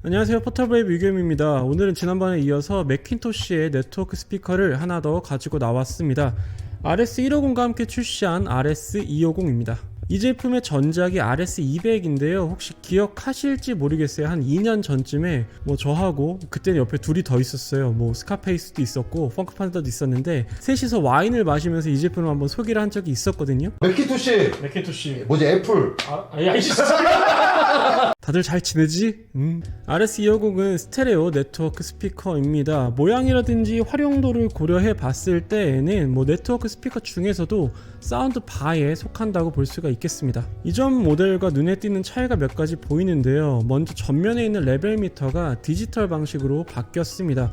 안녕하세요, 포터브레이브 유겸입니다. 오늘은 지난번에 이어서 맥킨토시의 네트워크 스피커를 하나 더 가지고 나왔습니다. RS150과 함께 출시한 RS250입니다. 이 제품의 전작이 RS200인데요 혹시 기억하실지 모르겠어요. 한 2년 전쯤에 저하고 그때는 옆에 둘이 더 있었어요. 스카페이스도 있었고 펑크판더도 있었는데 셋이서 와인을 마시면서 이 제품을 한번 소개를 한 적이 있었거든요. 맥킨토시 뭐지, 애플. 다들 잘 지내지? RS250은 스테레오 네트워크 스피커입니다. 모양이라든지 활용도를 고려해 봤을 때에는 네트워크 스피커 중에서도 사운드 바에 속한다고 볼 수가 있겠습니다. 이전 모델과 눈에 띄는 차이가 몇 가지 보이는데요. 먼저 전면에 있는 레벨 미터가 디지털 방식으로 바뀌었습니다.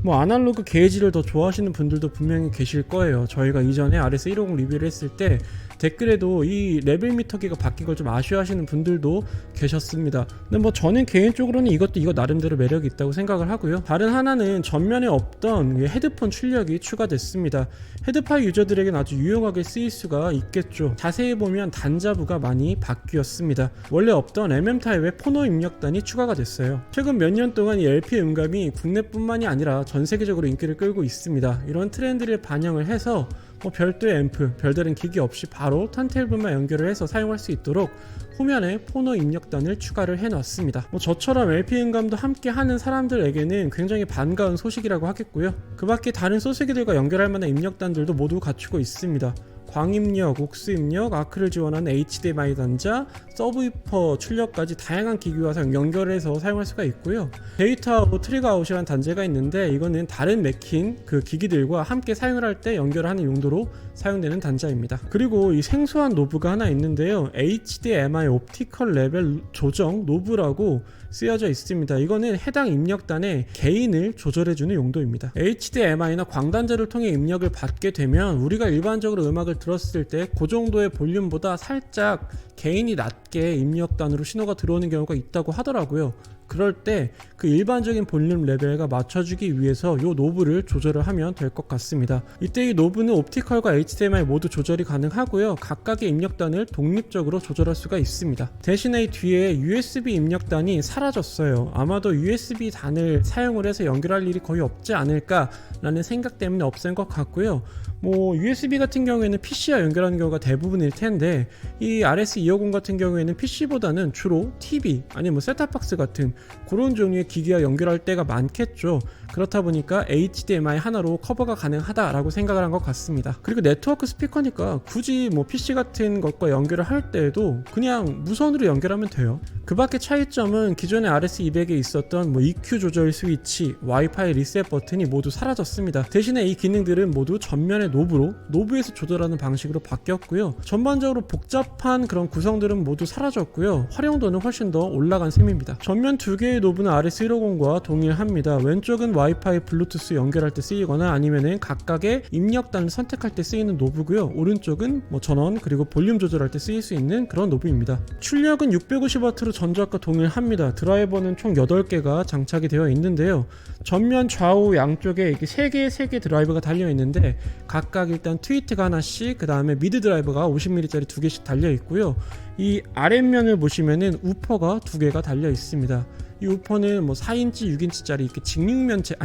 아날로그 게이지를 더 좋아하시는 분들도 분명히 계실 거예요. 저희가 이전에 RS150 리뷰를 했을 때 댓글에도 이 레벨 미터기가 바뀐 걸 좀 아쉬워하시는 분들도 계셨습니다. 근데 저는 개인적으로는 이거 나름대로 매력이 있다고 생각을 하고요. 다른 하나는 전면에 없던 헤드폰 출력이 추가됐습니다. 헤드파이 유저들에겐 아주 유용하게 쓰일 수가 있겠죠. 자세히 보면 단자부가 많이 바뀌었습니다. 원래 없던 MM 타입의 포노 입력단이 추가가 됐어요. 최근 몇 년 동안 이 LP 음감이 국내뿐만이 아니라 전 세계적으로 인기를 끌고 있습니다. 이런 트렌드를 반영을 해서 별도의 앰프, 별다른 기기 없이 바로 턴테이블만 연결을 해서 사용할 수 있도록 후면에 포노 입력단을 추가를 해놨습니다. 저처럼 LP 음감도 함께 하는 사람들에게는 굉장히 반가운 소식이라고 하겠고요. 그 밖에 다른 소스기들과 연결할 만한 입력단들도 모두 갖추고 있습니다. 광입력, 옥스 입력, 아크를 지원하는 HDMI 단자, 서브위퍼 출력까지 다양한 기기와 연결해서 사용할 수가 있고요. 데이터아웃, 트리거아웃이라는 단자가 있는데 이거는 다른 맥힌 그 기기들과 함께 사용을 할 때 연결하는 용도로 사용되는 단자입니다. 그리고 이 생소한 노브가 하나 있는데요. HDMI 옵티컬 레벨 조정 노브라고 쓰여져 있습니다. 이거는 해당 입력단의 게인을 조절해주는 용도입니다. HDMI나 광단자를 통해 입력을 받게 되면 우리가 일반적으로 음악을 들었을 때 그 정도의 볼륨보다 살짝 게인이 낮게 입력단으로 신호가 들어오는 경우가 있다고 하더라고요. 그럴 때 그 일반적인 볼륨 레벨과 맞춰주기 위해서 이 노브를 조절을 하면 될 것 같습니다. 이때 이 노브는 옵티컬과 HDMI 모두 조절이 가능하고요. 각각의 입력단을 독립적으로 조절할 수가 있습니다. 대신에 이 뒤에 USB 입력단이 사라졌어요. 아마도 USB 단을 사용을 해서 연결할 일이 거의 없지 않을까 라는 생각 때문에 없앤 것 같고요. USB 같은 경우에는 PC와 연결하는 경우가 대부분일 텐데 이 RS250 같은 경우에는 PC보다는 주로 TV 아니면 셋탑박스 같은 그런 종류의 기기와 연결할 때가 많겠죠. 그렇다 보니까 HDMI 하나로 커버가 가능하다라고 생각을 한 것 같습니다. 그리고 네트워크 스피커니까 굳이 PC 같은 것과 연결을 할 때에도 그냥 무선으로 연결하면 돼요. 그 밖의 차이점은 기존의 RS200에 있었던 EQ 조절 스위치, 와이파이 리셋 버튼이 모두 사라졌습니다. 대신에 이 기능들은 모두 전면의 노브에서 조절하는 방식으로 바뀌었고요. 전반적으로 복잡한 그런 구성들은 모두 사라졌고요. 활용도는 훨씬 더 올라간 셈입니다. 전면 두 개의 노브는 RS150과 동일합니다. 왼쪽은 와이파이 블루투스 연결할 때 쓰이거나 아니면은 각각의 입력단을 선택할 때 쓰이는 노브고요. 오른쪽은 전원 그리고 볼륨 조절할 때 쓰일 수 있는 그런 노브입니다. 출력은 650W로 전작과 동일합니다. 드라이버는 총 8개가 장착이 되어 있는데요. 전면 좌우 양쪽에 이렇게 3개 드라이버가 달려 있는데 각각 일단 트위트가 하나씩, 그 다음에 미드 드라이버가 50mm짜리 2개씩 달려 있고요. 이 아랫면을 보시면은 우퍼가 2개가 달려 있습니다. 이 우퍼는 4인치, 6인치짜리 이렇게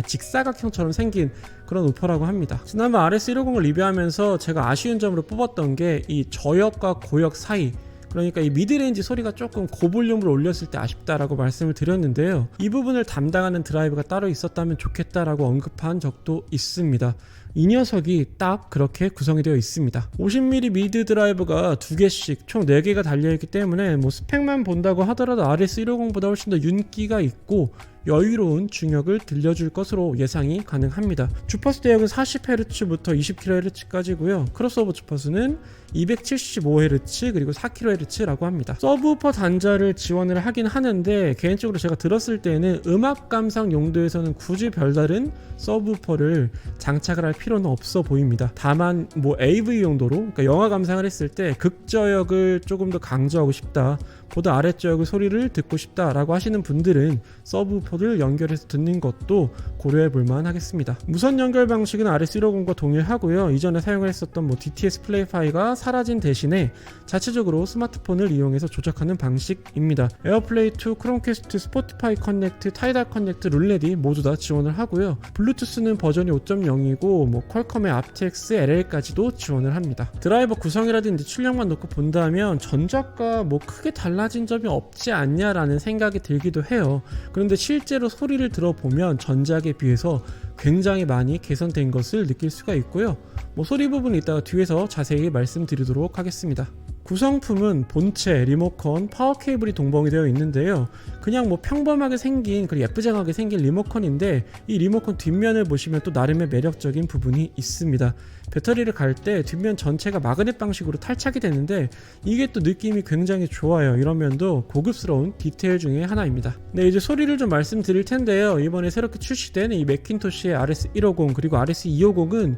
직사각형처럼 생긴 그런 우퍼라고 합니다. 지난번 RS150을 리뷰하면서 제가 아쉬운 점으로 뽑았던 게 이 저역과 고역 사이, 그러니까 이 미드레인지 소리가 조금 고볼륨으로 올렸을 때 아쉽다라고 말씀을 드렸는데요. 이 부분을 담당하는 드라이브가 따로 있었다면 좋겠다라고 언급한 적도 있습니다. 이 녀석이 딱 그렇게 구성이 되어 있습니다. 50mm 미드 드라이버가 2개씩 총 4개가 달려있기 때문에 스펙만 본다고 하더라도 RS150보다 훨씬 더 윤기가 있고 여유로운 중역을 들려줄 것으로 예상이 가능합니다. 주파수 대역은 40Hz부터 20kHz까지고요. 크로스오버 주파수는 275Hz 그리고 4kHz라고 합니다. 서브우퍼 단자를 지원을 하긴 하는데 개인적으로 제가 들었을 때는 음악 감상 용도에서는 굳이 별다른 서브우퍼를 장착을 할 필요는 없어 보입니다. 다만 뭐 AV 용도로, 그러니까 영화 감상을 했을 때 극저역을 조금 더 강조하고 싶다, 보다 아래저역의 소리를 듣고 싶다라고 하시는 분들은 서브우퍼를 연결해서 듣는 것도 고려해 볼만 하겠습니다. 무선 연결 방식은 RS150과 동일하고요. 이전에 사용을 했었던 뭐 DTS 플레이파이가 사라진 대신에 자체적으로 스마트폰을 이용해서 조작하는 방식입니다. 에어플레이 2, 크롬캐스트, 스포티파이 커넥트, 타이달 커넥트, 룰레디 모두 다 지원을 하고요. 블루투스는 버전이 5.0이고 뭐 퀄컴의 aptX LL까지도 지원을 합니다. 드라이버 구성이라든지 출력만 놓고 본다면 전작과 뭐 크게 달라진 점이 없지 않냐라는 생각이 들기도 해요. 그런데 실제로 소리를 들어보면 전작에 비해서 굉장히 많이 개선된 것을 느낄 수가 있고요. 뭐 소리 부분은 이따가 뒤에서 자세히 말씀드리도록 하겠습니다. 구성품은 본체, 리모컨, 파워 케이블이 동봉이 되어 있는데요. 그냥 뭐 평범하게 생긴, 그리고 예쁘장하게 생긴 리모컨인데 이 리모컨 뒷면을 보시면 또 나름의 매력적인 부분이 있습니다. 배터리를 갈 때 뒷면 전체가 마그넷 방식으로 탈착이 되는데 이게 또 느낌이 굉장히 좋아요. 이런 면도 고급스러운 디테일 중에 하나입니다. 네, 이제 소리를 좀 말씀드릴 텐데요. 이번에 새롭게 출시된 이 매킨토시의 RS150 그리고 RS250은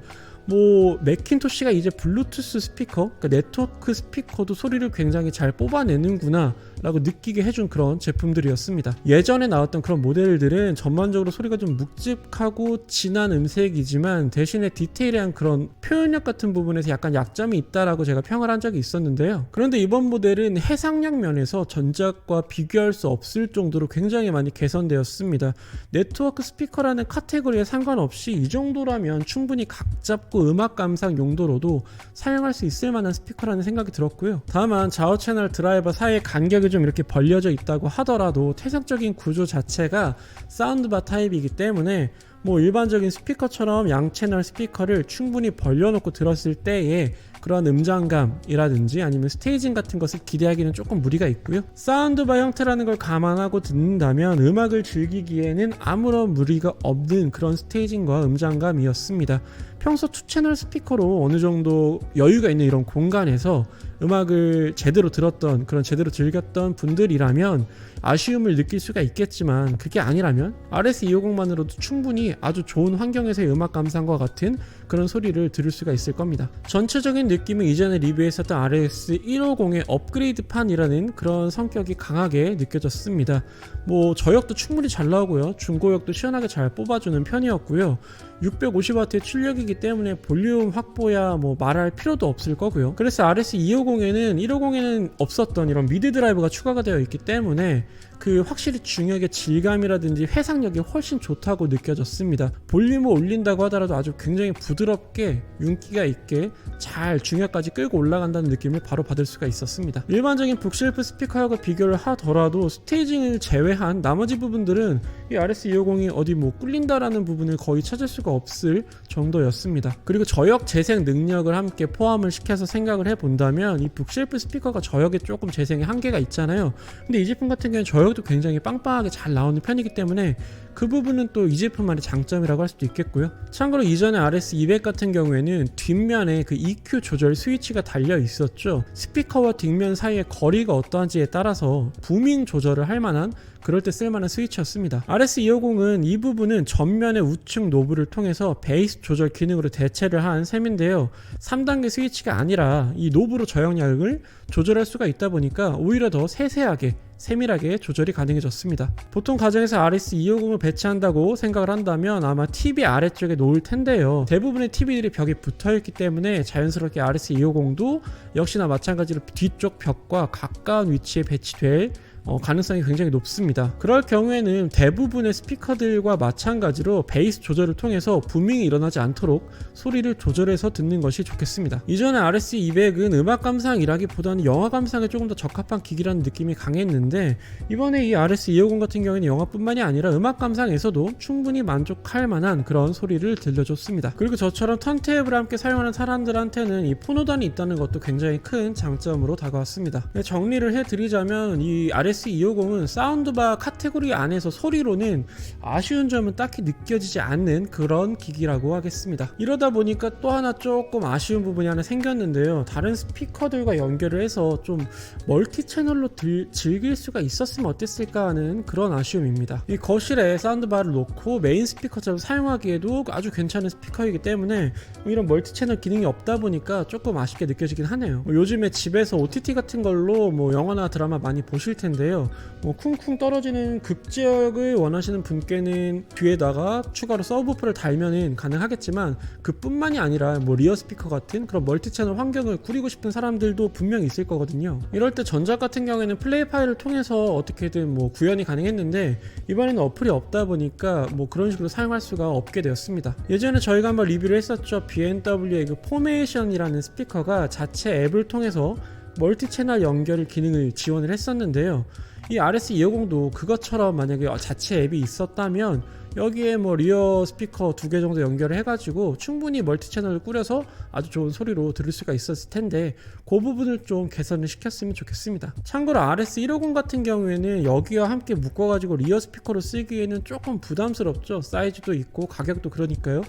뭐 매킨토시가 이제 블루투스 스피커, 그러니까 네트워크 스피커도 소리를 굉장히 잘 뽑아내는구나 라고 느끼게 해준 그런 제품들이었습니다. 예전에 나왔던 그런 모델들은 전반적으로 소리가 좀 묵직하고 진한 음색이지만 대신에 디테일한 그런 표현력 같은 부분에서 약간 약점이 있다라고 제가 평을 한 적이 있었는데요. 그런데 이번 모델은 해상력 면에서 전작과 비교할 수 없을 정도로 굉장히 많이 개선되었습니다. 네트워크 스피커라는 카테고리에 상관없이 이 정도라면 충분히 각 잡고 음악 감상 용도로도 사용할 수 있을 만한 스피커라는 생각이 들었고요. 다만 좌우 채널 드라이버 사이의 간격이 좀 이렇게 벌려져 있다고 하더라도 태생적인 구조 자체가 사운드바 타입이기 때문에 뭐 일반적인 스피커처럼 양 채널 스피커를 충분히 벌려놓고 들었을 때에 그런 음장감이라든지 아니면 스테이징 같은 것을 기대하기는 조금 무리가 있고요. 사운드바 형태라는 걸 감안하고 듣는다면 음악을 즐기기에는 아무런 무리가 없는 그런 스테이징과 음장감이었습니다. 평소 2채널 스피커로 어느 정도 여유가 있는 이런 공간에서 음악을 제대로 들었던, 그런 제대로 즐겼던 분들이라면 아쉬움을 느낄 수가 있겠지만 그게 아니라면 RS250만으로도 충분히 아주 좋은 환경에서의 음악 감상과 같은 그런 소리를 들을 수가 있을 겁니다. 전체적인 느낌은 이전에 리뷰했었던 RS150의 업그레이드판이라는 그런 성격이 강하게 느껴졌습니다. 뭐 저역도 충분히 잘 나오고요. 중고역도 시원하게 잘 뽑아주는 편이었고요. 650W의 출력이기 때문에 볼륨 확보야 뭐 말할 필요도 없을 거고요. 그래서 RS250에는 150에는 없었던 이런 미드 드라이브가 추가가 되어 있기 때문에 그 확실히 중역의 질감이라든지 회상력이 훨씬 좋다고 느껴졌습니다. 볼륨을 올린다고 하더라도 아주 굉장히 부드럽게 윤기가 있게 잘 중역까지 끌고 올라간다는 느낌을 바로 받을 수가 있었습니다. 일반적인 북실프 스피커하고 비교를 하더라도 스테이징을 제외한 나머지 부분들은 이 RS250이 어디 뭐 꿀린다라는 부분을 거의 찾을 수가 없을 정도였습니다. 그리고 저역 재생 능력을 함께 포함을 시켜서 생각을 해본다면 이 북실프 스피커가 저역에 조금 재생의 한계가 있잖아요. 근데 이 제품 같은 경우는 저역도 굉장히 빵빵하게 잘 나오는 편이기 때문에 그 부분은 또 이 제품만의 장점이라고 할 수도 있겠고요. 참고로 이전에 RS200 같은 경우에는 뒷면에 그 EQ 조절 스위치가 달려 있었죠. 스피커와 뒷면 사이의 거리가 어떠한지에 따라서 부밍 조절을 할 만한, 그럴 때 쓸만한 스위치였습니다. RS250은 이 부분은 전면의 우측 노브를 통해서 베이스 조절 기능으로 대체를 한 셈인데요. 3단계 스위치가 아니라 이 노브로 저역량을 조절할 수가 있다 보니까 오히려 더 세세하게 세밀하게 조절이 가능해졌습니다. 보통 가정에서 RS250을 배치한다고 생각을 한다면 아마 TV 아래쪽에 놓을 텐데요. 대부분의 TV들이 벽에 붙어있기 때문에 자연스럽게 RS250도 역시나 마찬가지로 뒤쪽 벽과 가까운 위치에 배치될 가능성이 굉장히 높습니다. 그럴 경우에는 대부분의 스피커들과 마찬가지로 베이스 조절을 통해서 부밍이 일어나지 않도록 소리를 조절해서 듣는 것이 좋겠습니다. 이전에 RS200은 음악 감상이라기보다는 영화 감상에 조금 더 적합한 기기라는 느낌이 강했는데 이번에 이 RS250 같은 경우에는 영화뿐만이 아니라 음악 감상에서도 충분히 만족할 만한 그런 소리를 들려줬습니다. 그리고 저처럼 턴테이블을 함께 사용하는 사람들한테는 이 폰호단이 있다는 것도 굉장히 큰 장점으로 다가왔습니다. 정리를 해드리자면 이 RS RS250은 사운드바 카테고리 안에서 소리로는 아쉬운 점은 딱히 느껴지지 않는 그런 기기라고 하겠습니다. 이러다 보니까 또 하나 조금 아쉬운 부분이 하나 생겼는데요. 다른 스피커들과 연결을 해서 좀 멀티 채널로 즐길 수가 있었으면 어땠을까 하는 그런 아쉬움입니다. 이 거실에 사운드바를 놓고 메인 스피커처럼 사용하기에도 아주 괜찮은 스피커이기 때문에 이런 멀티 채널 기능이 없다 보니까 조금 아쉽게 느껴지긴 하네요. 요즘에 집에서 OTT 같은 걸로 영화나 드라마 많이 보실 텐데요. 쿵쿵 떨어지는 극적을 원하시는 분께는 뒤에다가 추가로 서브우퍼를 달면은 가능하겠지만 그뿐만이 아니라 리어 스피커 같은 그런 멀티 채널 환경을 꾸리고 싶은 사람들도 분명히 있을 거거든요. 이럴 때 전작 같은 경우에는 플레이 파일을 통해서 어떻게든 구현이 가능했는데 이번에는 어플이 없다 보니까 그런 식으로 사용할 수가 없게 되었습니다. 예전에 저희가 한번 리뷰를 했었죠. BMW의 그 포메이션이라는 스피커가 자체 앱을 통해서 멀티 채널 연결 기능을 지원을 했었는데요. 이 RS250도 그것처럼 만약에 자체 앱이 있었다면 여기에 리어 스피커 2개 정도 연결을 해가지고 충분히 멀티 채널을 꾸려서 아주 좋은 소리로 들을 수가 있었을 텐데 그 부분을 좀 개선을 시켰으면 좋겠습니다. 참고로 RS150 같은 경우에는 여기와 함께 묶어가지고 리어 스피커로 쓰기에는 조금 부담스럽죠. 사이즈도 있고 가격도 그러니까요.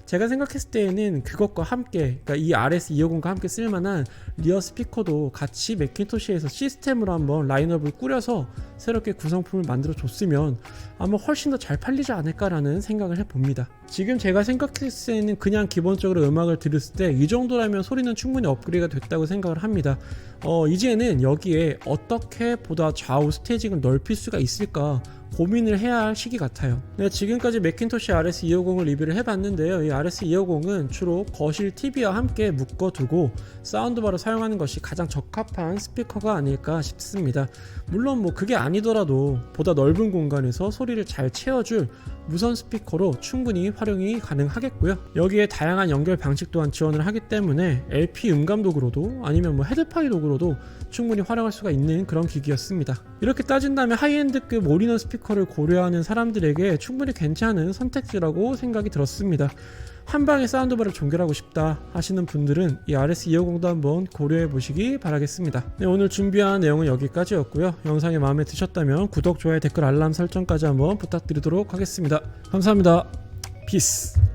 제가 생각했을 때에는 그것과 함께, 그러니까 이 RS250과 함께 쓸만한 리어 스피커도 같이 매킨토시에서 시스템으로 한번 라인업을 꾸려서 새롭게 구성품을 만들어 줬으면 아마 훨씬 더 잘 팔리지 않을까라는 생각을 해봅니다. 지금 제가 생각했을 때는 그냥 기본적으로 음악을 들었을 때 이 정도라면 소리는 충분히 업그레이드가 됐다고 생각을 합니다. 이제는 여기에 어떻게 보다 좌우 스테이징을 넓힐 수가 있을까 고민을 해야 할 시기 같아요. 네, 지금까지 매킨토시 RS250을 리뷰를 해봤는데요. 이 RS250은 주로 거실 TV와 함께 묶어두고 사운드바로 사용하는 것이 가장 적합한 스피커가 아닐까 싶습니다. 물론 그게 아니더라도 보다 넓은 공간에서 소리를 잘 채워줄 무선 스피커로 충분히 활용이 가능하겠고요. 여기에 다양한 연결 방식 또한 지원을 하기 때문에 LP 음감 도구로도 아니면 헤드파이 도구로도 충분히 활용할 수가 있는 그런 기기였습니다. 이렇게 따진다면 하이엔드급 올인원 스피커를 고려하는 사람들에게 충분히 괜찮은 선택지라고 생각이 들었습니다. 한방에 사운드바를 종결하고 싶다 하시는 분들은 이 RS250도 한번 고려해 보시기 바라겠습니다. 네, 오늘 준비한 내용은 여기까지였고요. 영상이 마음에 드셨다면 구독, 좋아요, 댓글, 알람 설정까지 한번 부탁드리도록 하겠습니다. 감사합니다. 피스.